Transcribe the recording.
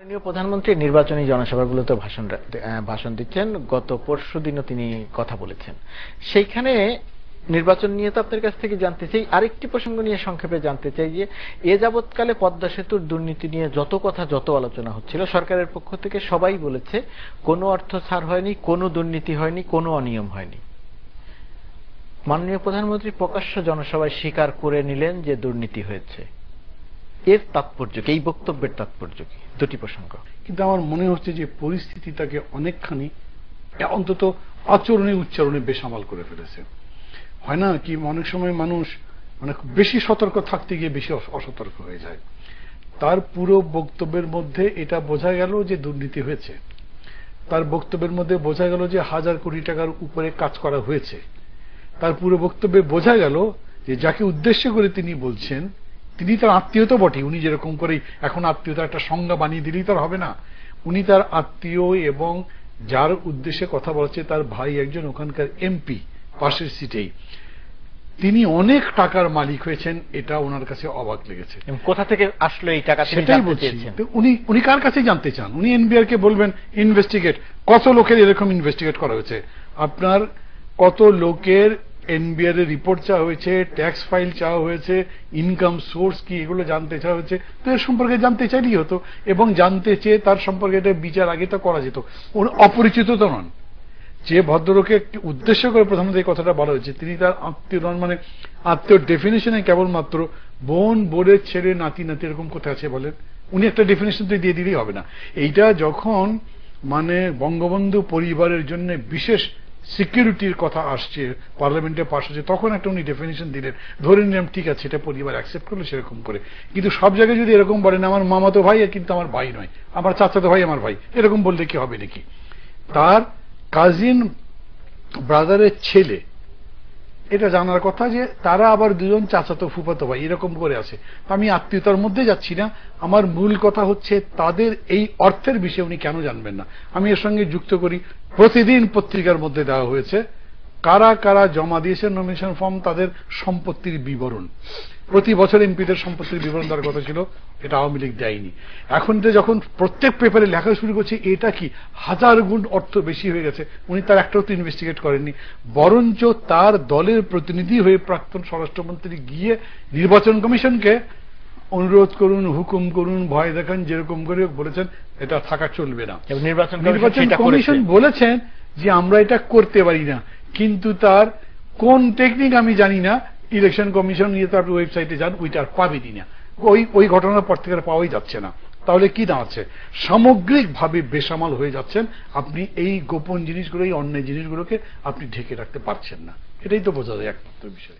মাননীয় প্রধানমন্ত্রী নির্বাচনী জনসভাগুলোতে ভাষণ দিচ্ছেন। গত পরশুদিনও তিনি কথা বলেছেন। সেইখানে নির্বাচন নিয়ে তো আপনার কাছ থেকে জানতে চাই, আরেকটি প্রসঙ্গ নিয়ে সংক্ষেপে জানতে চাই যে এ যাবৎকালে পদ্মা সেতুর দুর্নীতি নিয়ে যত কথা যত আলোচনা হচ্ছিল, সরকারের পক্ষ থেকে সবাই বলেছে কোনো অর্থ ছাড় হয়নি, কোনো দুর্নীতি হয়নি, কোনো অনিয়ম হয়নি। মাননীয় প্রধানমন্ত্রী প্রকাশ্য জনসভায় স্বীকার করে নিলেন যে দুর্নীতি হয়েছে। এর তাৎপর্য কি, এই বক্তব্যের তাৎপর্য কি? দুটি প্রসঙ্গ। কিন্তু আমার মনে হচ্ছে যে পরিস্থিতিটাকে অনেকখানি অন্তত আচরণে উচ্চারণে বেসামাল করে ফেলেছে। হয় না কি, অনেক সময় মানুষ খুব বেশি সতর্ক থাকতে গিয়ে বেশি অসতর্ক হয়ে যায়। তার পুরো বক্তব্যের মধ্যে এটা বোঝা গেল যে দুর্নীতি হয়েছে, তার বক্তব্যের মধ্যে বোঝা গেল যে হাজার কোটি টাকার উপরে কাজ করা হয়েছে, তার পুরো বক্তব্যে বোঝা গেল যে যাকে উদ্দেশ্য করে তিনি বলছেন তিনি তার আত্মীয় তো বটে। উনি যেরকম করে এখন আত্মীয়তা একটা সংজ্ঞা বানিয়ে দিলেই তার হবে না। উনি তার আত্মীয় এবং যার উদ্দেশ্যে কথা বলছে তার ভাই একজন ওখানকার এমপি, পাশের সিটেই। তিনি অনেক টাকার মালিক হয়েছেন, এটা ওনার কাছে অবাক লেগেছে। কোথা থেকে আসলো এই টাকা সেটাই বলছি। উনি কার কাছে জানতে চান? উনি এনবিআর কে বলবেন ইনভেস্টিগেট, কত লোকের এরকম ইনভেস্টিগেট করা হয়েছে, আপনার কত লোকের এনবিআর এর রিপোর্ট চাওয়া হয়েছে, ট্যাক্স ফাইল চাওয়া হয়েছে, ইনকাম সোর্স কি, এগুলো জানতে চাওয়া হয়েছে। তো এর সম্পর্কে জানতে চাইলেই হতো, এবং জানতে চেয়ে তার সম্পর্কে এটা বিচার আগে তো করা যেত। অপরিচিত তো নন। যে ভদ্রলোকে উদ্দেশ্য করে প্রধানত এই কথাটা বলা হয়েছে তিনি তার আত্মীয় নন। আত্মীয় ডেফিনেশনে কেবলমাত্র বোন, বোনের ছেলে, নাতি নাতি এরকম কোথায় আছে বলেন? উনি একটা ডেফিনেশন তো দিয়ে দিলেই হবে না। এইটা যখন বঙ্গবন্ধু পরিবারের জন্য বিশেষ সিকিউরিটির কথা আসছে, পার্লামেন্টে পাশ হচ্ছে, তখন একটা উনি ডেফিনেশন দিলেন, ধরে নিলাম ঠিক আছে এটা পরিবার অ্যাকসেপ্ট করলো সেরকম করে। কিন্তু সব জায়গায় যদি এরকম বলেন আমার মামাতো ভাই কিন্তু আমার ভাই নয়, আমার চাচাতো ভাই আমার ভাই, এরকম বললে কি হবে নাকি? তার কাজিন ব্রাদারের ছেলে, এটা জানার কথা যে তারা আবার দুজন চাচাতো ফুফাতো ভাই এরকম করে আছে। আমি আত্মীয়তার মধ্যে যাচ্ছি না, আমার মূল কথা হচ্ছে তাদের এই অর্থের বিষয়ে উনি কেন জানবেন না। আমি এর সঙ্গে যুক্ত করি, প্রতিদিন পত্রিকার মধ্যে দেওয়া হয়েছে কারা কারা জমা দিয়েছে নমিনেশন ফর্ম, তাদের সম্পত্তির বিবরণ। প্রতি বছর এমপিদের সম্পত্তির বিবরণ দেওয়ার কথা ছিল, এটা আওয়ামী লীগ দেয়নি। এখন যখন প্রত্যেক পেপারে লেখা শুরু করছে এটা কি হাজার গুণ অর্থ বেশি হয়ে গেছে, উনি তার একটাও তো ইনভেস্টিগেট করেননি। বরঞ্চ তার দলের প্রতিনিধি হয়ে প্রাক্তন স্বরাষ্ট্রমন্ত্রী গিয়ে নির্বাচন কমিশনকে অনুরোধ করুন, হুকুম করুন, ভয় দেখান, যেরকম করে বলেছেন এটা থাকা চলবে না। নির্বাচন কমিশন বলেছেন যে আমরা এটা করতে পারি না, কিন্তু তার কোন টেকনিক আমি জানি না। ইলেকশন কমিশন নিয়ে তো আপনি ওয়েবসাইটে যান, ওইটা আর পাবেনই না। ওই ঘটনার পর থেকে পাওয়াই যাচ্ছে না। তাহলে কি দাঁড়াচ্ছে? সামগ্রিকভাবে বেসামাল হয়ে যাচ্ছেন আপনি। এই গোপন জিনিসগুলো, এই অন্যায় জিনিসগুলোকে আপনি ঢেকে রাখতে পারছেন না, এটাই তো বোঝা যায় একমাত্র বিষয়।